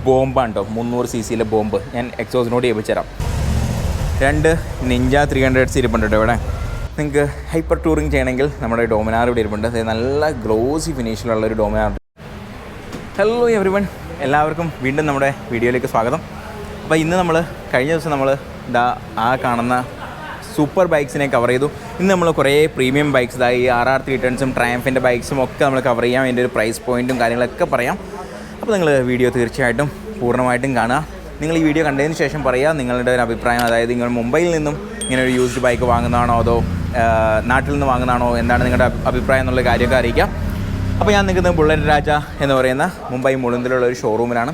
ബോംബാണ് കേട്ടോ, 300 cc bomb. ഞാൻ എക്സോസിനോട് ചെയ്യിപ്പിച്ചു തരാം. 2 നിഞ്ച 300s ഇരിപ്പുണ്ട് കേട്ടോ ഇവിടെ. നിങ്ങൾക്ക് ഹൈപ്പർ ടൂറിങ് ചെയ്യണമെങ്കിൽ നമ്മുടെ ഡോമിനാർ ഇവിടെ ഇരിപ്പുണ്ട്. നല്ല ഗ്ലോസി ഫിനിഷിലുള്ളൊരു ഡോമിനാർ. ഹലോ എവരിവൺ, എല്ലാവർക്കും വീണ്ടും നമ്മുടെ വീഡിയോയിലേക്ക് സ്വാഗതം. അപ്പോൾ ഇന്ന് നമ്മൾ കഴിഞ്ഞ ദിവസം നമ്മൾ ആ കാണുന്ന സൂപ്പർ ബൈക്സിനെ കവർ ചെയ്തു. ഇന്ന് നമ്മൾ കുറേ പ്രീമിയം ബൈക്സ്, ഈ RR 310 ട്രയംഫിൻ്റെ ബൈക്സും ഒക്കെ നമ്മൾ കവർ ചെയ്യാം. അതിൻ്റെ ഒരു പ്രൈസ് പോയിൻറ്റും കാര്യങ്ങളൊക്കെ പറയാം. അപ്പോൾ നിങ്ങൾ വീഡിയോ തീർച്ചയായിട്ടും പൂർണ്ണമായിട്ടും കാണുക. നിങ്ങൾ ഈ വീഡിയോ കണ്ടതിന് ശേഷം പറയുക നിങ്ങളുടെ ഒരു അഭിപ്രായം. അതായത് നിങ്ങൾ മുംബൈയിൽ നിന്നും ഇങ്ങനെ ഒരു യൂസ്ഡ് ബൈക്ക് വാങ്ങുന്നതാണോ അതോ നാട്ടിൽ നിന്ന് വാങ്ങുന്നതാണോ, എന്താണ് നിങ്ങളുടെ അഭിപ്രായം എന്നുള്ള കാര്യമൊക്കെ അറിയിക്കാം. അപ്പോൾ ഞാൻ നിൽക്കുന്നത് ബുള്ളറ്റ് രാജ എന്ന് പറയുന്ന മുംബൈ മുളുന്തിലുള്ള ഒരു ഷോറൂമിലാണ്.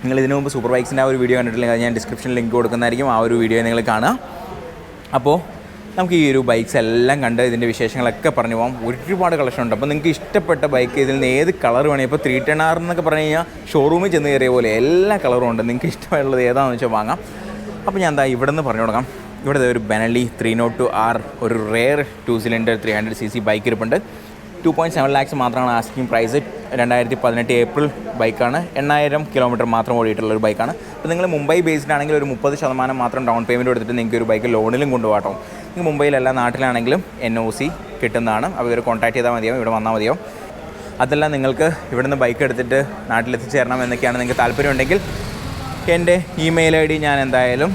നിങ്ങൾ ഇതിനു മുമ്പ് സൂപ്പർ ബൈക്സിൻ്റെ ആ ഒരു വീഡിയോ കണ്ടിട്ടില്ലെങ്കിൽ അത് ഞാൻ ഡിസ്ക്രിപ്ഷനിൽ ലിങ്ക് കൊടുക്കുന്നതായിരിക്കും. ആ ഒരു വീഡിയോ നിങ്ങൾ കാണുക. അപ്പോൾ നമുക്ക് ഈ ഒരു ബൈക്സ് എല്ലാം കണ്ട് ഇതിൻ്റെ വിശേഷങ്ങളൊക്കെ പറഞ്ഞു പോകാം. ഒരുപാട് കളക്ഷൻ ഉണ്ട്. അപ്പോൾ നിങ്ങൾക്ക് ഇഷ്ടപ്പെട്ട ബൈക്ക് ഇതിൽ നിന്ന് ഏത് കളർ വേണമെങ്കിൽ, ഇപ്പോൾ 310R എന്നൊക്കെ പറഞ്ഞു കഴിഞ്ഞാൽ ഷോറൂമിൽ ചെന്ന് കയറിയ പോലെ എല്ലാ കളറും ഉണ്ട്. നിങ്ങൾക്ക് ഇഷ്ടമുള്ളത് ഏതാണെന്ന് വെച്ചാൽ വാങ്ങാം. അപ്പോൾ ഞാൻ ഇവിടെ നിന്ന് പറഞ്ഞു കൊടുക്കാം. ഇവിടെ ഒരു ബെനലി 302R ഒരു റെയർ 2 സിലിണ്ടർ 300 cc ബൈക്ക് ഇരിപ്പുണ്ട്. 2.7 lakhs മാത്രമാണ് ആസ്കിങ് പ്രൈസ്. 2018 ഏപ്രിൽ ബൈക്കാണ്. 8000 കിലോമീറ്റർ മാത്രം ഓടിയിട്ടുള്ളൊരു ബൈക്കാണ്. അപ്പോൾ നിങ്ങൾ മുംബൈ ബേസ്ഡ് ആണെങ്കിൽ ഒരു 30% മാത്രം ഡൗൺ പേയ്മെൻറ്റ് കൊടുത്തിട്ട് നിങ്ങൾക്ക് ഒരു ബൈക്ക് ലോണിലും കൊണ്ടുപോകാം. നിങ്ങൾ മുംബൈയിലല്ല നാട്ടിലാണെങ്കിലും NOC കിട്ടുന്നതാണ്. അവർ കോൺടാക്ട് ചെയ്താൽ മതിയാവും, ഇവിടെ വന്നാൽ മതിയാവും. അതല്ല നിങ്ങൾക്ക് ഇവിടെ നിന്ന് ബൈക്ക് എടുത്തിട്ട് നാട്ടിലെത്തിച്ചേരണം എന്നൊക്കെയാണ് നിങ്ങൾക്ക് താല്പര്യമുണ്ടെങ്കിൽ എൻ്റെ ഇമെയിൽ ID ഞാൻ എന്തായാലും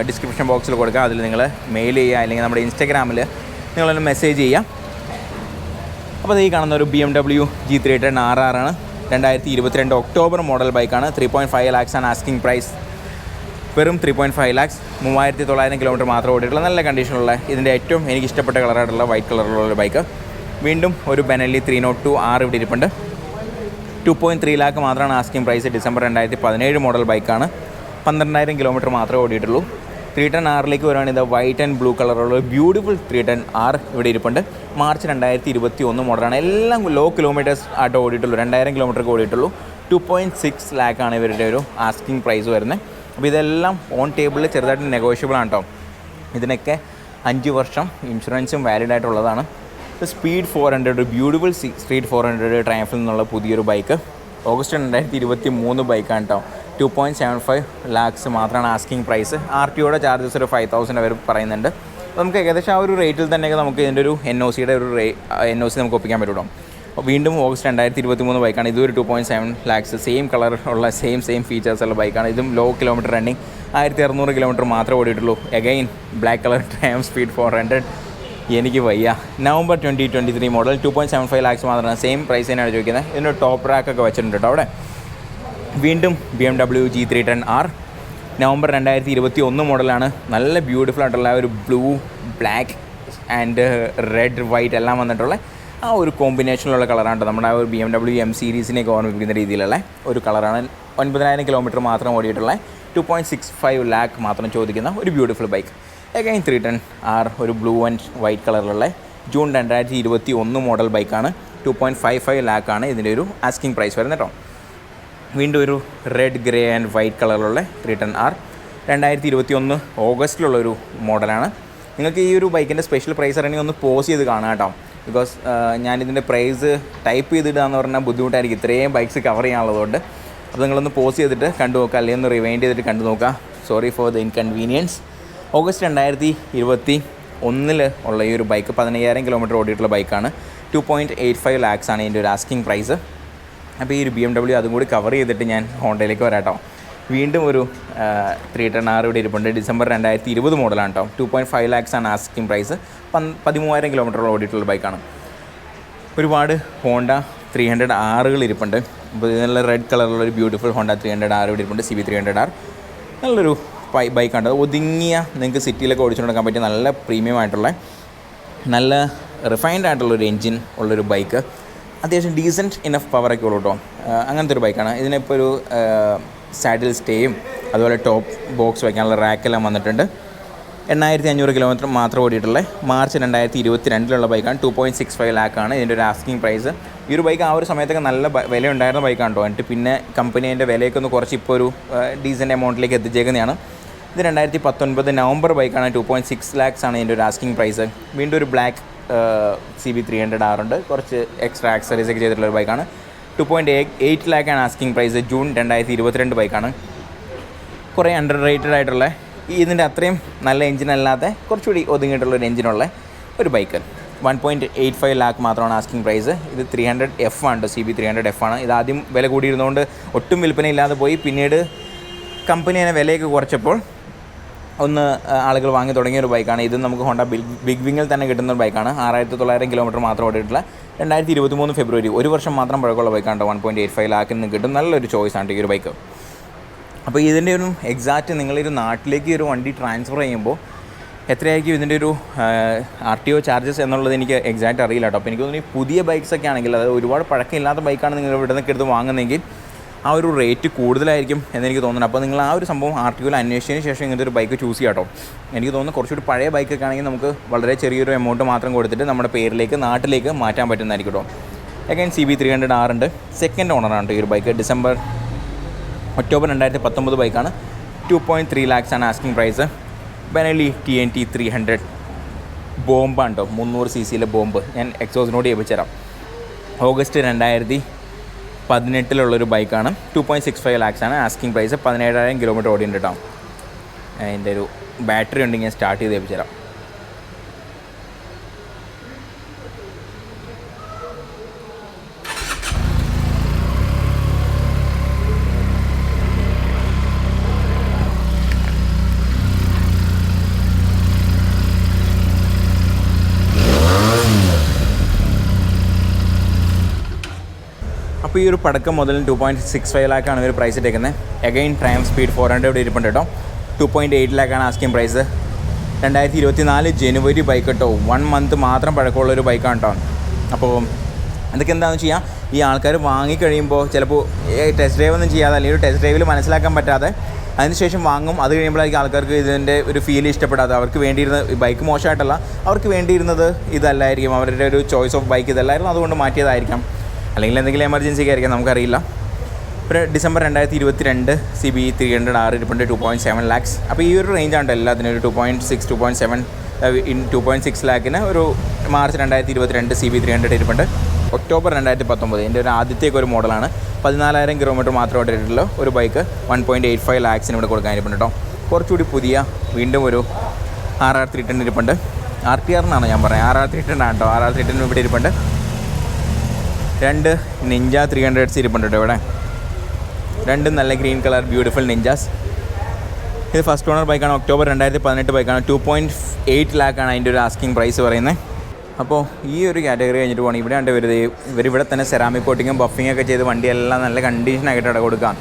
ഡിസ്ക്രിപ്ഷൻ ബോക്സിൽ കൊടുക്കാം. അതിൽ നിങ്ങൾ മെയിൽ ചെയ്യുക, അല്ലെങ്കിൽ നമ്മുടെ ഇൻസ്റ്റാഗ്രാമിൽ നിങ്ങളൊന്ന് മെസ്സേജ് ചെയ്യാം. അപ്പോൾ ഈ കാണുന്ന ഒരു BMW G310 RR ആണ്. 2022 ഒക്ടോബർ മോഡൽ ബൈക്കാണ്. 3.5 lakhs ആണ് ആസ്കിങ് പ്രൈസ്. വെറും 3.5 lakhs, 3900 കിലോമീറ്റർ മാത്രം ഓടിയിട്ടുള്ള നല്ല കണ്ടീഷനുള്ള ഇതിൻ്റെ ഏറ്റവും എനിക്ക് ഇഷ്ടപ്പെട്ട കളറായിട്ടുള്ള വൈറ്റ് കളറുള്ള ഒരു ബൈക്ക്. വീണ്ടും ഒരു ബെനലി 302R ഇവിടെ ഇരിപ്പുണ്ട്. 2.3 lakh മാത്രമാണ് ആസ്കിങ് പ്രൈസ്. ഡിസംബർ 2017 മോഡൽ ബൈക്കാണ്. 12000 കിലോമീറ്റർ മാത്രമേ ഓടിയിട്ടുള്ളൂ. 310Rലേക്ക് വരുവാണെങ്കിൽ ഇത് വൈറ്റ് ആൻഡ് ബ്ലൂ കളറുള്ള ബ്യൂട്ടിഫുൾ 310R ഇവിടെ ഇരിപ്പുണ്ട്. മാർച്ച് 2021 മോഡലാണ്. എല്ലാം ലോ കിലോമീറ്റേഴ്സ് ആയിട്ട് ഓടിയിട്ടുള്ളൂ. 2000 കിലോമീറ്റർക്ക് ഓടിയിട്ടുള്ളൂ. 2.6 lakh ആണ് ഇവരുടെ ഒരു ആസ്കിങ് പ്രൈസ് വരുന്നത്. അപ്പോൾ ഇതെല്ലാം ഓൺ ടേബിളിൽ ചെറുതായിട്ട് നെഗോഷ്യബിൾ ആണ് കേട്ടോ. ഇതിനൊക്കെ 5 വർഷം ഇൻഷുറൻസും വാലിഡ് ആയിട്ടുള്ളതാണ്. സ്പീഡ് 400 ബ്യൂട്ടിഫുൾ സ്ട്രീറ്റ് 400 ട്രയംഫിൽ നിന്നുള്ള പുതിയൊരു ബൈക്ക്. ഓഗസ്റ്റ് 2023 ബൈക്കാണ് കേട്ടോ. 2.75 lakhs മാത്രമാണ് ആസ്കിങ് പ്രൈസ്. RTOയുടെ ചാർജസ് ഒരു 5000 അവർ പറയുന്നുണ്ട്. അപ്പോൾ നമുക്ക് ഏകദേശം ആ ഒരു റേറ്റിൽ തന്നെയൊക്കെ നമുക്ക് ഇതിൻ്റെ ഒരു NOCയുടെ ഒരു NOC നമുക്ക് ഒപ്പിക്കാൻ പറ്റുള്ളൂ. അപ്പോൾ വീണ്ടും ഓഗസ്റ്റ് 2023 ബൈക്കാണ്. ഇതൊരു 2.7 lakhs സെയിം കളർ ഉള്ള സെയിം ഫീച്ചേഴ്സ് ഉള്ള ബൈക്കാണ്. ഇതും ലോ കിലോമീറ്റർ റണ്ണിങ്. 1600 കിലോമീറ്റർ മാത്രമേ ഓടിയിട്ടുള്ളൂ. Again black colour Triumph Speed 400. എനിക്ക് വയ്യ. നവംബർ 2023 മോഡൽ 2.75 lakhs മാത്രമാണ്. സെയിം പ്രൈസ് തന്നെയാണ് ചോദിക്കുന്നത്. ഇതിൻ്റെ ടോപ്പ് റാക്കൊക്കെ വെച്ചിട്ടുണ്ട് കേട്ടോ അവിടെ. വീണ്ടും BMW G310R നവംബർ 2021 മോഡലാണ്. നല്ല ബ്യൂട്ടിഫുൾ ആയിട്ടുള്ള ഒരു blue, black and red, white എല്ലാം വന്നിട്ടുള്ള ആ ഒരു കോമ്പിനേഷനിലുള്ള കളറാണ്. നമ്മുടെ ആ ഒരു BMW M സീരീസിനെയൊക്കെ ഓർമ്മിപ്പിക്കുന്ന രീതിയിലുള്ള ഒരു കളറാണ്. 9000 കിലോമീറ്റർ മാത്രം ഓടിയിട്ടുള്ള 2.65 lakh മാത്രം ചോദിക്കുന്ന ഒരു ബ്യൂട്ടിഫുൾ ബൈക്ക്. അഗൈൻ 310R ഒരു ബ്ലൂ ആൻഡ് വൈറ്റ് കളറിലുള്ള ജൂൺ 2021 മോഡൽ ബൈക്കാണ്. 2.55 lakh ആണ് ഇതിൻ്റെ ഒരു ആസ്കിങ് പ്രൈസ് വരുന്നത് കേട്ടോ. വീണ്ടും ഒരു റെഡ്, ഗ്രേ ആൻഡ് വൈറ്റ് കളറിലുള്ള 310R 2021 ഓഗസ്റ്റിലുള്ളൊരു മോഡലാണ്. നിങ്ങൾക്ക് ഈ ഒരു ബൈക്കിൻ്റെ സ്പെഷ്യൽ പ്രൈസ് അറിയണമെങ്കിൽ ഒന്ന് പോസ് ചെയ്ത് കാണാം കേട്ടോ. ബിക്കോസ് ഞാനിതിൻ്റെ പ്രൈസ് ടൈപ്പ് ചെയ്തിടുക എന്ന് പറഞ്ഞാൽ ബുദ്ധിമുട്ടായിരിക്കും, ഇത്രയും ബൈക്സ് കവർ ചെയ്യാനുള്ളതുകൊണ്ട്. അപ്പോൾ നിങ്ങളൊന്ന് പോസ് ചെയ്തിട്ട് കണ്ടു നോക്കുക, അല്ലെങ്കിൽ ഒന്ന് റിവൈൻഡ് ചെയ്തിട്ട് കണ്ടു നോക്കുക. Sorry for the inconvenience. August 2021 ഉള്ള ഈ ഒരു ബൈക്ക് 15000 കിലോമീറ്റർ ഓടിയിട്ടുള്ള ബൈക്കാണ്. 2.85 lakhs ആണ് ഇതിൻ്റെ ഒരു ആസ്കിങ് പ്രൈസ്. അപ്പോൾ ഈ ഒരു BMW അതും കൂടി കവർ ചെയ്തിട്ട് ഞാൻ ഹോണ്ടയിലേക്ക് വരാം കേട്ടോ. വീണ്ടും ഒരു 310R ഇവിടെ ഇരിപ്പുണ്ട്. ഡിസംബർ 2020 മോഡലാണ് കേട്ടോ. 2.5 lakhs ആണ് ആസ്കിങ് പ്രൈസ്. 13000 കിലോമീറ്റർ ഓടിയിട്ടുള്ള ബൈക്കാണ്. ഒരുപാട് ഹോണ്ട 300Rകൾ ഇരിപ്പുണ്ട്. അപ്പോൾ ഇതിനുള്ള റെഡ് കളറുള്ള ഒരു ബ്യൂട്ടിഫുൾ ഹോണ്ട 300R ഇവിടെ ഇരിപ്പുണ്ട്. CB 300R നല്ലൊരു ബൈക്കാണ്. ഒതുങ്ങിയ നിങ്ങൾക്ക് സിറ്റിയിലൊക്കെ ഓടിച്ചു കൊടുക്കാൻ പറ്റിയ നല്ല പ്രീമിയം ആയിട്ടുള്ള നല്ല റിഫൈൻഡ് ആയിട്ടുള്ളൊരു എൻജിൻ ഉള്ളൊരു ബൈക്ക്. അത്യാവശ്യം ഡീസൻറ്റ് ഇനഫ് പവറൊക്കെ ഉള്ളൂ കേട്ടോ. അങ്ങനത്തെ ഒരു ബൈക്കാണ്. ഇതിനിപ്പോൾ ഒരു സാഡിൽ സ്റ്റേയും അതുപോലെ ടോപ്പ് ബോക്സ് വയ്ക്കാനുള്ള റാക്കെല്ലാം വന്നിട്ടുണ്ട്. 8500 കിലോമീറ്റർ മാത്രം ഓടിയിട്ടുള്ള മാർച്ച് 2022 ബൈക്കാണ്. 2.65 lakh ആണ് ഇതിൻ്റെ ഒരു ആസ്കിങ് പ്രൈസ്. ഈ ഒരു ബൈക്ക് ആ ഒരു സമയത്തൊക്കെ നല്ല വില ഉണ്ടായിരുന്ന ബൈക്കാണ് കേട്ടോ. എന്നിട്ട് പിന്നെ കമ്പനി അതിൻ്റെ വിലയൊക്കെ ഒന്ന് കുറച്ച് ഇപ്പോൾ ഒരു ഡീസൻറ്റ് എമൗണ്ടിലേക്ക് എത്തിച്ചേക്കുന്നതാണ്. ഇത് 2019 നവംബർ ബൈക്കാണ്. 2.6 lakhs ആണ് ഇതിൻ്റെ ഒരു ആസ്കിങ് പ്രൈസ്. വീണ്ടും ഒരു ബ്ലാക്ക് CB 300R ഉണ്ട്. കുറച്ച് എക്സ്ട്രാ ആക്സറീസ് ഒക്കെ ചെയ്തിട്ടുള്ളൊരു ബൈക്കാണ്. 2.8 ലാക്കാണ് ആസ്കിങ് പ്രൈസ്. ജൂൺ 2022 ബൈക്കാണ്. കുറേ അണ്ടർ റേറ്റഡ് ആയിട്ടുള്ള ഇതിൻ്റെ അത്രയും നല്ല എഞ്ചിനല്ലാതെ കുറച്ചുകൂടി ഒതുങ്ങിയിട്ടുള്ളൊരു എഞ്ചിനുള്ള ഒരു ബൈക്ക്. 1.85 ലാക്ക് മാത്രമാണ് ആസ്കിങ് പ്രൈസ്. ഇത് 300F ആണ്, CB 300F ആണ്. ഇത് ആദ്യം വില കൂടിയിരുന്നുകൊണ്ട് ഒട്ടും വിൽപ്പനയില്ലാതെ പോയി. പിന്നീട് കമ്പനി അതിനെ വിലയൊക്കെ കുറച്ചപ്പോൾ ഒന്ന് ആളുകൾ വാങ്ങി തുടങ്ങിയൊരു ബൈക്കാണ്. ഇത് നമുക്ക് ഹോണ്ട ബിഗ് വിങ്ങിൽ തന്നെ കിട്ടുന്ന ഒരു ബൈക്കാണ്. 6900 കിലോമീറ്റർ മാത്രം ഓടിയിട്ടുള്ള 2023 ഫെബ്രുവരി, ഒരു വർഷം മാത്രം പഴക്കമുള്ള ബൈക്കാണ്. 1.85 ലാക്കിൽ നിന്ന് കിട്ടും. നല്ലൊരു ചോയ്സാണ് ഈ ഒരു ബൈക്ക്. അപ്പോൾ ഇതിൻ്റെ ഒരു എക്സാക്റ്റ് നിങ്ങളൊരു നാട്ടിലേക്ക് ഒരു വണ്ടി ട്രാൻസ്ഫർ ചെയ്യുമ്പോൾ എത്രയായിരിക്കും ഇതിൻ്റെ ഒരു RTO ചാർജസ് എന്നുള്ളത് എനിക്ക് എക്സാക്റ്റ് അറിയില്ല കേട്ടോ. അപ്പോൾ എനിക്ക് തോന്നുന്നു ഈ പുതിയ ബൈക്സൊക്കെ ആണെങ്കിൽ, അതായത് ഒരുപാട് പഴക്കമില്ലാത്ത ബൈക്കാണ് നിങ്ങൾ ഇവിടെ നിന്നൊക്കെ എടുത്ത് വാങ്ങുന്നതെങ്കിൽ ആ ഒരു റേറ്റ് കൂടുതലായിരിക്കും എന്നെനിക്ക് തോന്നുന്നു. അപ്പോൾ നിങ്ങൾ ആ ഒരു സംഭവം RTOയിൽ അന്വേഷിച്ചതിന് ശേഷം ഇങ്ങനത്തെ ഒരു ബൈക്ക് ചൂസ് ചെയ്യാം കേട്ടോ. എനിക്ക് തോന്നുന്നു കുറച്ചുകൂടി പഴയ ബൈക്കൊക്കെ ആണെങ്കിൽ നമുക്ക് വളരെ ചെറിയൊരു എമൗണ്ട് മാത്രം കൊടുത്തിട്ട് നമ്മുടെ പേരിലേക്ക് നാട്ടിലേക്ക് മാറ്റാൻ പറ്റുന്നതായിരിക്കും കേട്ടോ. അഗൈൻ CB 300R ഉണ്ട്. സെക്കൻഡ് ഓണറാണ് ഈ ഒരു ബൈക്ക്. ഒക്ടോബർ 2019 ബൈക്കാണ്. 2.3 ലാക്സാണ് ആസ്കിങ് പ്രൈസ്. ബെനലി TNT 300 ബോംബാണ് കേട്ടോ. 300cc bomb. ഞാൻ എക്സോസിനോട് ചെയ്യിപ്പിച്ചു തരാം. ഓഗസ്റ്റ് 2018 ബൈക്കാണ്. 2.65 ലാക്സാണ് ആസ്കിങ് പ്രൈസ്. 17,000 കിലോമീറ്റർ ഓടിയുണ്ട് കേട്ടോ. അതിൻ്റെ ഒരു ബാറ്ററി ഉണ്ടെങ്കിൽ ഞാൻ സ്റ്റാർട്ട് ചെയ്ത് ചെയ്യിപ്പിച്ചു തരാം. അപ്പോൾ ഈ ഒരു പടക്കം മുതൽ 2.65 ലാക്കാണ് ഇവർ പ്രൈസ് ഇട്ടേക്കുന്നത്. അഗൈൻ ട്രയംഫ് സ്പീഡ് 400 ഇവിടെ ഇരിപ്പുണ്ട് കേട്ടോ. 2.8 ലാക്കാണ് ആസ്കിങ് പ്രൈസ്. 2024 ജനുവരി ബൈക്ക് കേട്ടോ. 1 മന്ത് മാത്രം പഴക്കമുള്ളൊരു ബൈക്കാണ് കേട്ടോ. അപ്പോൾ അതൊക്കെ എന്താണെന്ന് വെച്ച് കഴിഞ്ഞാൽ ഈ ആൾക്കാർ വാങ്ങിക്കഴിയുമ്പോൾ ചിലപ്പോൾ ടെസ്റ്റ് ഡ്രൈവ് ഒന്നും ചെയ്യാതെ, അല്ലെങ്കിൽ ഒരു ടെസ്റ്റ് ഡ്രൈവിൽ മനസ്സിലാക്കാൻ പറ്റാതെ അതിനുശേഷം വാങ്ങും. അത് കഴിയുമ്പോഴായിരിക്കും ആൾക്കാർക്ക് ഇതിൻ്റെ ഒരു ഫീൽ ഇഷ്ടപ്പെടാതെ, അവർക്ക് വേണ്ടിയിരുന്നത് ബൈക്ക് മോശമായിട്ടല്ല, അവർക്ക് വേണ്ടിയിരുന്നത് ഇതല്ലായിരിക്കും, അവരുടെ ഒരു ചോയ്സ് ഓഫ് ബൈക്ക് ഇതല്ലായിരുന്നു, അതുകൊണ്ട് മാറ്റിയതായിരിക്കാം. അല്ലെങ്കിൽ എന്തെങ്കിലും എമർജൻസിക്ക് ആയിരിക്കാം, നമുക്കറിയില്ല. ഒരു ഡിസംബർ 2022 CB 300R ഇരിപ്പുണ്ട്. 2.7 ലാക്സ്. അപ്പോൾ ഈ ഒരു റേഞ്ചാണ് എല്ലാത്തിനും. ഒരു 2.6, 2.7 2.6 ലാക്കിന് ഒരു മാർച്ച് 2022 CB 300 ഇരിപ്പുണ്ട്. ഒക്ടോബർ 2019 ഇതിൻ്റെ ഒരു ആദ്യത്തേക്ക് ഒരു മോഡലാണ്. 14,000 കിലോമീറ്റർ മാത്രം ഓടിയിട്ടുള്ള ഒരു ബൈക്ക് 1.85 ലാക്സിന് ഇവിടെ കൊടുക്കാൻ ഇരിപ്പുണ്ട് കേട്ടോ. കുറച്ചുകൂടി പുതിയ വീണ്ടും ഒരു RR 310 ഇരിപ്പുണ്ട്. RTR എന്നാണ് ഞാൻ പറയുന്നത്, RR 310 ആണ് കേട്ടോ. RR 310 ഇവിടെ ഇരിപ്പുണ്ട്. 2 നിഞ്ച 300s ഇരിപ്പുണ്ട് കേട്ടോ ഇവിടെ. 2 നല്ല ഗ്രീൻ കളർ ബ്യൂട്ടിഫുൾ നിഞ്ചാസ്. ഇത് ഫസ്റ്റ് ഓണർ ബൈക്കാണ്. ഒക്ടോബർ 2018 ബൈക്കാണ്. 2.8 ലാക്കാണ് അതിൻ്റെ ഒരു ആസ്കിങ് പ്രൈസ് പറയുന്നത്. അപ്പോൾ ഈ ഒരു കാറ്റഗറി കഴിഞ്ഞിട്ട് പോകണം. ഇവിടെ ഉണ്ട് ഇവരിവിടെ തന്നെ സെറാമിക് കോട്ടിങ്ങും ബഫിങ്ങൊക്കെ ചെയ്ത് വണ്ടിയെല്ലാം നല്ല കണ്ടീഷനായിട്ട് ഇവിടെ കൊടുക്കാം.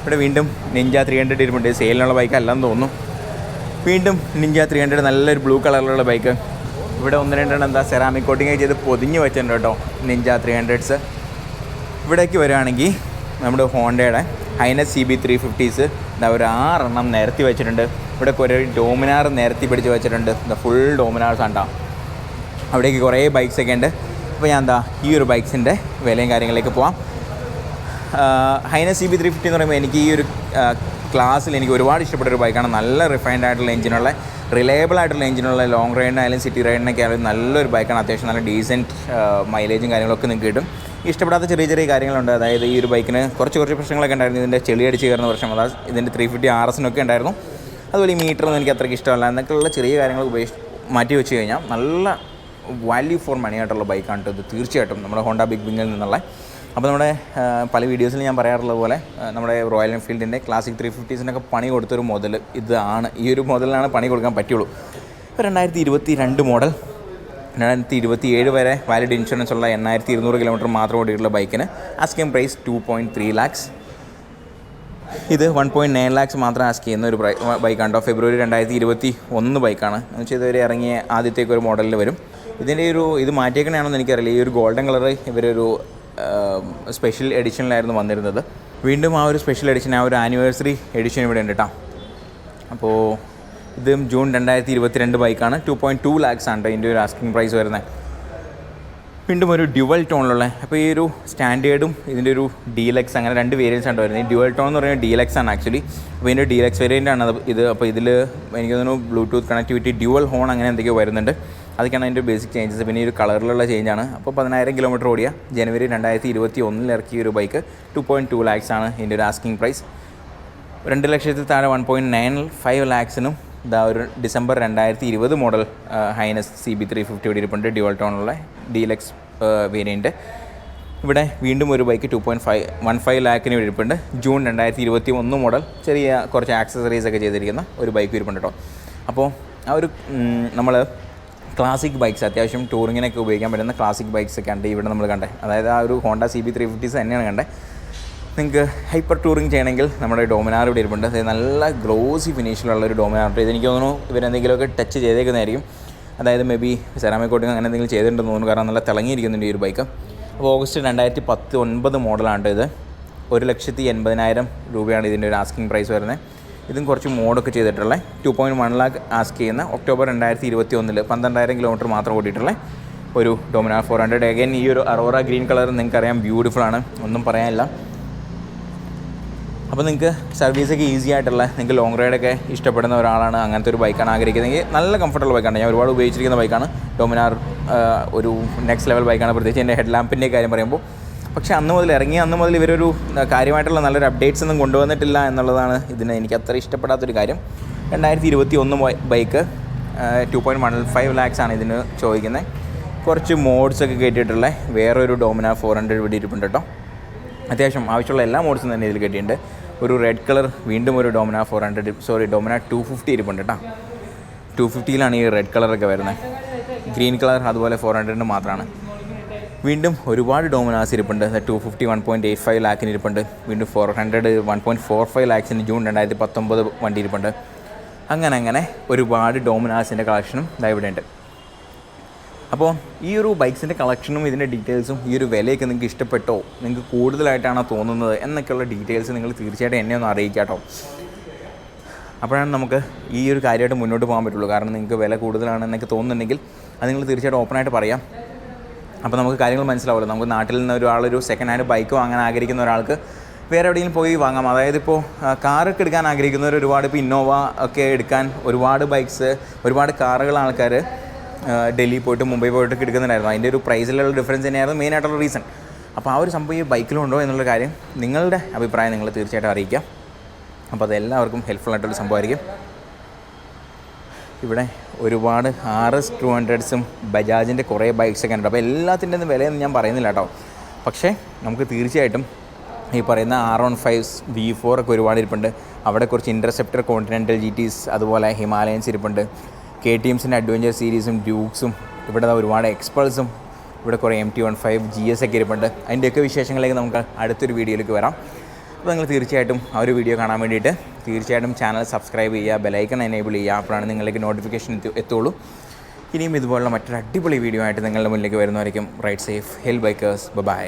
ഇവിടെ വീണ്ടും നിഞ്ച 300 ഇരിപ്പുണ്ട്. സെയിലിനുള്ള ബൈക്ക് അല്ലെന്ന് തോന്നുന്നു. വീണ്ടും നിഞ്ച 300 നല്ലൊരു ബ്ലൂ കളറിലുള്ള ബൈക്ക്. ഇവിടെ 1-2 എന്താ സെറാമിക് കോട്ടിങ് ചെയ്ത് പൊതിഞ്ഞ് വെച്ചിട്ടുണ്ട് കേട്ടോ നിഞ്ച 300s. ഇവിടേക്ക് വരികയാണെങ്കിൽ നമ്മുടെ ഹോണ്ടയുടെ ഹൈനസ് CB 350s എന്താ ഒരു 6 എണ്ണം നിരത്തി വെച്ചിട്ടുണ്ട്. ഇവിടെ കുറേ ഡോമിനാർ നിരത്തി പിടിച്ച് വെച്ചിട്ടുണ്ട്. എന്താ ഫുൾ ഡോമിനാർസ് ആണ്. അവിടേക്ക് കുറേ ബൈക്സൊക്കെ ഉണ്ട്. അപ്പോൾ ഞാൻ ഈ ഒരു ബൈക്സിൻ്റെ വിലയും കാര്യങ്ങളിലേക്ക് പോവാം. ഹൈനസ് CB 350 എന്ന് പറയുമ്പോൾ എനിക്ക് ഈ ഒരു ക്ലാസ്സിൽ എനിക്ക് ഒരുപാട് ഇഷ്ടപ്പെട്ടൊരു ബൈക്കാണ്. നല്ല റിഫൈൻഡ് ആയിട്ടുള്ള എഞ്ചിനുള്ള, റിലയബിൾ ആയിട്ടുള്ള എഞ്ചിനുള്ള, ലോങ് റൈഡിനായാലും സിറ്റി റൈഡിനൊക്കെ ആയാലും നല്ലൊരു ബൈക്കാണ്. അത്യാവശ്യം നല്ല ഡീസൻറ്റ് മൈലേജും കാര്യങ്ങളൊക്കെ നിങ്ങൾക്ക് കിട്ടും. ഇഷ്ടപ്പെടാത്ത ചെറിയ ചെറിയ കാര്യങ്ങളുണ്ട്. അതായത് ഈ ഒരു ബൈക്കിന് കുറച്ച് പ്രശ്നങ്ങളൊക്കെ ഉണ്ടായിരുന്നു. ഇതിൻ്റെ ചെളി അടിച്ച് കയറുന്ന പ്രശ്നം, അതായത് ഇതിൻ്റെ 350 RSനൊക്കെ ഉണ്ടായിരുന്നു. അതുപോലെ ഈ മീറ്ററൊന്നും എനിക്ക് അത്രയ്ക്ക് ഇഷ്ടമല്ല. എന്നൊക്കെയുള്ള ചെറിയ കാര്യങ്ങൾ മാറ്റി വെച്ച് കഴിഞ്ഞാൽ നല്ല വാല്യൂ ഫോർ മണി ആയിട്ടുള്ള ബൈക്കാണ് ഇത് തീർച്ചയായിട്ടും, നമ്മുടെ ഹോണ്ട ബിഗ് വിങ്ങിൽ നിന്നുള്ള. അപ്പോൾ നമ്മുടെ പല വീഡിയോസിൽ ഞാൻ പറയാറുള്ളത് പോലെ നമ്മുടെ റോയൽ എൻഫീൽഡിൻ്റെ ക്ലാസിക് 350സിനൊക്കെ പണി കൊടുത്തൊരു മോഡൽ ഇതാണ്. ഈ ഒരു മോഡലിനാണ് പണി കൊടുക്കാൻ പറ്റുള്ളൂ. 2022 മോഡൽ, 2027 വരെ വാലിഡ് ഇൻഷുറൻസ് ഉള്ള 8,200 കിലോമീറ്റർ മാത്രം ഓടിയിട്ടുള്ള ബൈക്കിന് ആസ്കിങ് പ്രൈസ് 2.3 ലാക്സ്. ഇത് 1.9 ലാക്സ് മാത്രം ആസ്ക് ചെയ്യുന്ന ഒരു ബൈക്കാണ് കേട്ടോ. ഫെബ്രുവരി 2021 ബൈക്കാണ്. എന്ന് വെച്ചാൽ ഇതുവരെ ഇറങ്ങിയ ആദ്യത്തേക്ക് ഒരു മോഡലിൽ വരും. ഇതിൻ്റെ ഇത് മാറ്റിയേക്കണയാണെന്ന് എനിക്കറിയില്ല. ഈ ഒരു ഗോൾഡൻ കളർ ഇവരൊരു സ്പെഷ്യൽ എഡിഷനിലായിരുന്നു വന്നിരുന്നത്. വീണ്ടും ആ ഒരു സ്പെഷ്യൽ എഡിഷൻ, ആ ഒരു ആനിവേഴ്സറി എഡിഷൻ ഇവിടെ ഉണ്ട് കേട്ടോ. അപ്പോൾ ഇത് ജൂൺ 2022 ബൈക്കാണ്. 2.2 ലാക്സ് ആണ് ഇതിൻ്റെ ഒരു ആസ്കിങ് പ്രൈസ് വരുന്നത്. വീണ്ടും ഒരു ഡ്യുവൽ ടോണിലുള്ള, അപ്പോൾ ഈ ഒരു സ്റ്റാൻഡേർഡും ഇതിൻ്റെ ഒരു ഡീലക്സ് അങ്ങനെ 2 വേരിയൻസ് ആണ് വരുന്നത്. ഈ ഡ്യുവൽ ടോൺ എന്ന് പറയുന്നത് ഡീലക്സ് ആണ് ആക്ച്വലി. അപ്പോൾ ഇതിൻ്റെ ഡീലക്സ് വേരിയൻ്റ് ആണ് ഇത്. അപ്പോൾ ഇതിൽ എനിക്ക് തോന്നുന്നു ബ്ലൂടൂത്ത് കണക്ടിവിറ്റി, ഡ്യുവൽ ഹോൺ അങ്ങനെ എന്തൊക്കെയോ വരുന്നുണ്ട്. അതൊക്കെയാണ് അതിൻ്റെ ബേസിക് ചേഞ്ചസ്. പിന്നെ ഈ ഒരു കളറിലുള്ള ചേഞ്ചാണ്. അപ്പോൾ 10,000 കിലോമീറ്റർ ഓടിയ ജനുവരി 2021 ഇറക്കിയ ഒരു ബൈക്ക് 2.2 lakhs ആണ് ഇതിൻ്റെ ഒരു ആസ്കിങ് പ്രൈസ്. 2 ലക്ഷത്തിൽ താഴെ 1.95 lakhsനും ഇതാ ഒരു ഡിസംബർ 2020 മോഡൽ ഹൈനസ് CB350 ഇവിടെ ഇരിപ്പുണ്ട്. ഡ്യുവൽ ടോണുള്ള ഡീലക്സ് വേരിയൻറ്റ്. ഇവിടെ വീണ്ടും ഒരു ബൈക്ക് 2.15 lakhന് ഇവിടെ ഇരിപ്പുണ്ട്. ജൂൺ 2021 മോഡൽ ചെറിയ കുറച്ച് ആക്സസറീസ് ഒക്കെ ചെയ്തിരിക്കുന്ന ഒരു ബൈക്ക് ഇരിപ്പുണ്ട് കേട്ടോ. അപ്പോൾ ആ ഒരു നമ്മൾ ക്ലാസിക് ബൈക്സ്, അത്യാവശ്യം ടൂറിങ്ങിനൊക്കെ ഉപയോഗിക്കാൻ പറ്റുന്ന ക്ലാസിക് ബൈക്സ് ഒക്കെ ഉണ്ട് ഇവിടെ നമ്മൾ കണ്ടേ. അതായത് ആ ഒരു ഹോണ്ട CB350s തന്നെയാണ് കണ്ടേ. നിങ്ങൾക്ക് ഹൈപ്പർ ടൂറിങ് ചെയ്യണമെങ്കിൽ നമ്മുടെ ഡോമിനാർ ഇവിടെ ഇരിപ്പുണ്ട്. അതായത് നല്ല ഗ്ലോസി ഫിനിഷിലുള്ള ഒരു ഡോമിനാർ. ഇതെനിക്ക് തോന്നുന്നു ഇവരെന്തെങ്കിലുമൊക്കെ ടച്ച് ചെയ്തേക്കുന്നതായിരിക്കും. അതായത് മേ ബി സെറാമിക് കോട്ടിങ് അങ്ങനെ എന്തെങ്കിലും ചെയ്തിട്ടുണ്ടെന്ന് തോന്നുന്നു. കാരണം നല്ല തിളങ്ങിയിരിക്കുന്നുണ്ട് ഈ ഒരു ബൈക്ക്. അപ്പോൾ ഓഗസ്റ്റ് 2019 മോഡലാണ് ഇത്. 1,80,000 രൂപയാണ് ഇതിൻ്റെ ഒരു ആസ്കിങ് പ്രൈസ് വരുന്നത്. ഇതും കുറച്ച് മോഡൊക്കെ ചെയ്തിട്ടുള്ള 2.1 lakh ആസ്ക് ചെയ്യുന്ന ഒക്ടോബർ 2021 12,000 കിലോമീറ്റർ മാത്രം ഓടിയിട്ടുള്ള ഒരു ഡോമിനാർ 400. അഗൈൻ ഈ ഒരു അറോറ ഗ്രീൻ കളർ നിങ്ങൾക്കറിയാം, ബ്യൂട്ടിഫുൾ ആണ്, ഒന്നും പറയാനില്ല. അപ്പോൾ നിങ്ങൾക്ക് സർവീസൊക്കെ ഈസി ആയിട്ടുള്ള, നിങ്ങൾക്ക് ലോങ് റൈഡൊക്കെ ഇഷ്ടപ്പെടുന്ന ഒരാളാണ്, അങ്ങനത്തെ ഒരു ബൈക്കാണ് ആഗ്രഹിക്കുന്നതെങ്കിൽ നല്ല കംഫർട്ടബിൾ ബൈക്കാണ്. ഞാൻ ഒരുപാട് ഉപയോഗിച്ചിരിക്കുന്ന ബൈക്കാണ് ഡോമിനാർ. ഒരു നെക്സ്റ്റ് ലെവൽ ബൈക്കാണ്, പ്രത്യേകിച്ച് എൻ്റെ ഹെഡ് ലാമ്പിൻ്റെ കാര്യം പറയുമ്പോൾ. പക്ഷേ അന്ന് മുതൽ ഇവരൊരു കാര്യമായിട്ടുള്ള നല്ലൊരു അപ്ഡേറ്റ്സ് ഒന്നും കൊണ്ടുവന്നിട്ടില്ല എന്നുള്ളതാണ് ഇതിന് എനിക്ക് അത്ര ഇഷ്ടപ്പെടാത്തൊരു കാര്യം. 2021 ബൈക്ക് 2.15 lakhs ആണ് ഇതിന് ചോദിക്കുന്നത്. കുറച്ച് മോഡ്സൊക്കെ കയറ്റിയിട്ടുള്ള വേറൊരു ഡോമിനാർ 400 ഇവിടെ ഇരിപ്പുണ്ട് കേട്ടോ. അത്യാവശ്യം ആവശ്യമുള്ള എല്ലാ മോഡ്സും തന്നെ ഇതിൽ കയറ്റിയിട്ടുണ്ട്. ഒരു റെഡ് കളർ വീണ്ടും ഒരു ഡോമിനാർ 250 ഇരിപ്പുണ്ട് കേട്ടോ. 250ലാണ് ഈ റെഡ് കളറൊക്കെ വരുന്നത്. ഗ്രീൻ കളർ അതുപോലെ 400 മാത്രമാണ്. വീണ്ടും ഒരുപാട് ഡോമിനാർസ് ഇരിപ്പുണ്ട്. 250 1.85 lakhന് ഇരിപ്പുണ്ട്. വീണ്ടും 400 1.45 lakhsന് ജൂൺ 2019 വണ്ടി ഇരിപ്പുണ്ട്. അങ്ങനെ ഒരുപാട് ഡോമിനാർസിൻ്റെ കളക്ഷനും ഇവിടെ ഉണ്ട്. അപ്പോൾ ഈ ഒരു ബൈക്സിൻ്റെ കളക്ഷനും ഇതിൻ്റെ ഡീറ്റെയിൽസും ഈ ഒരു വിലയൊക്കെ നിങ്ങൾക്ക് ഇഷ്ടപ്പെട്ടോ, നിങ്ങൾക്ക് കൂടുതലായിട്ടാണോ തോന്നുന്നത് എന്നൊക്കെയുള്ള ഡീറ്റെയിൽസ് നിങ്ങൾ തീർച്ചയായിട്ടും എന്നെ ഒന്ന് അറിയിക്കാം കേട്ടോ. അപ്പോഴാണ് നമുക്ക് ഈ ഒരു കാര്യമായിട്ട് മുന്നോട്ട് പോകാൻ പറ്റുള്ളൂ. കാരണം നിങ്ങൾക്ക് വില കൂടുതലാണെന്നൊക്കെ തോന്നുന്നുണ്ടെങ്കിൽ അത് നിങ്ങൾ തീർച്ചയായിട്ടും ഓപ്പണായിട്ട് പറയാം. അപ്പോൾ നമുക്ക് കാര്യങ്ങൾ മനസ്സിലാവുമല്ലോ. നമുക്ക് നാട്ടിൽ നിന്ന് ഒരാളൊരു സെക്കൻഡ് ഹാൻഡ് ബൈക്കോ അങ്ങനെ ആഗ്രഹിക്കുന്ന ഒരാൾക്ക് വേറെ എവിടെയെങ്കിലും പോയി വാങ്ങാം. അതായത് ഇപ്പോൾ കാറൊക്കെ എടുക്കാൻ ആഗ്രഹിക്കുന്നവർ ഒരുപാട്, ഇപ്പോൾ ഇന്നോവ ഒക്കെ എടുക്കാൻ ഒരുപാട് ബൈക്സ്, ഒരുപാട് കാറുകൾ ആൾക്കാർ ഡൽഹി പോയിട്ട് മുംബൈ പോയിട്ടൊക്കെ എടുക്കുന്നുണ്ടായിരുന്നു. അതിൻ്റെ ഒരു പ്രൈസിലുള്ള ഡിഫറൻസ് തന്നെയായിരുന്നു മെയിനായിട്ടുള്ള റീസൺ. അപ്പോൾ ആ ഒരു സംഭവം ഈ ബൈക്കിലുണ്ടോ എന്നുള്ള കാര്യം നിങ്ങളുടെ അഭിപ്രായം നിങ്ങൾ തീർച്ചയായിട്ടും അറിയിക്കാം. അപ്പോൾ അതെല്ലാവർക്കും ഹെൽപ്ഫുൾ ആയിട്ടുള്ള സംഭവമായിരിക്കും. ഇവിടെ ഒരുപാട് RS 200s ബജാജിൻ്റെ കുറേ ബൈക്സൊക്കെ ഉണ്ട്. അപ്പോൾ എല്ലാത്തിൻ്റെ ഒന്നും വിലയൊന്നും ഞാൻ പറയുന്നില്ല കേട്ടോ. പക്ഷേ നമുക്ക് തീർച്ചയായിട്ടും ഈ പറയുന്ന R15 V4 ഒക്കെ ഒരുപാട് ഇരിപ്പുണ്ട്. അവിടെ കുറച്ച് ഇൻ്റർസെപ്റ്റർ കോണ്ടിനെൻ്റൽ GTs അതുപോലെ ഹിമാലയൻസ് ഇരിപ്പുണ്ട്. KTMസിൻ്റെ അഡ്വഞ്ചർ സീരീസും ഡ്യൂക്സും, ഇവിടെ ഒരുപാട് എക്സ്പൾസും, ഇവിടെ കുറേ MT15 GS ഒക്കെ ഇരിപ്പുണ്ട്. അതിൻ്റെയൊക്കെ വിശേഷങ്ങളിലേക്ക് നമുക്ക് അടുത്തൊരു വീഡിയോയിലേക്ക് വരാം. അപ്പോൾ നിങ്ങൾ തീർച്ചയായിട്ടും ആ ഒരു വീഡിയോ കാണാൻ വേണ്ടിയിട്ട് തീർച്ചയായിട്ടും ചാനൽ സബ്സ്ക്രൈബ് ചെയ്യുക, ബെലൈക്കൺ എനേബിൾ ചെയ്യുക. അപ്പോഴാണ് നിങ്ങളിലേക്ക് നോട്ടിഫിക്കേഷൻ എത്തുള്ളൂ. ഇനിയും ഇതുപോലുള്ള മറ്റൊരു അടിപൊളി വീഡിയോ ആയിട്ട് നിങ്ങളുടെ മുന്നിലേക്ക് വരുന്നതായിരിക്കും. Ride safe, hell bikers, by.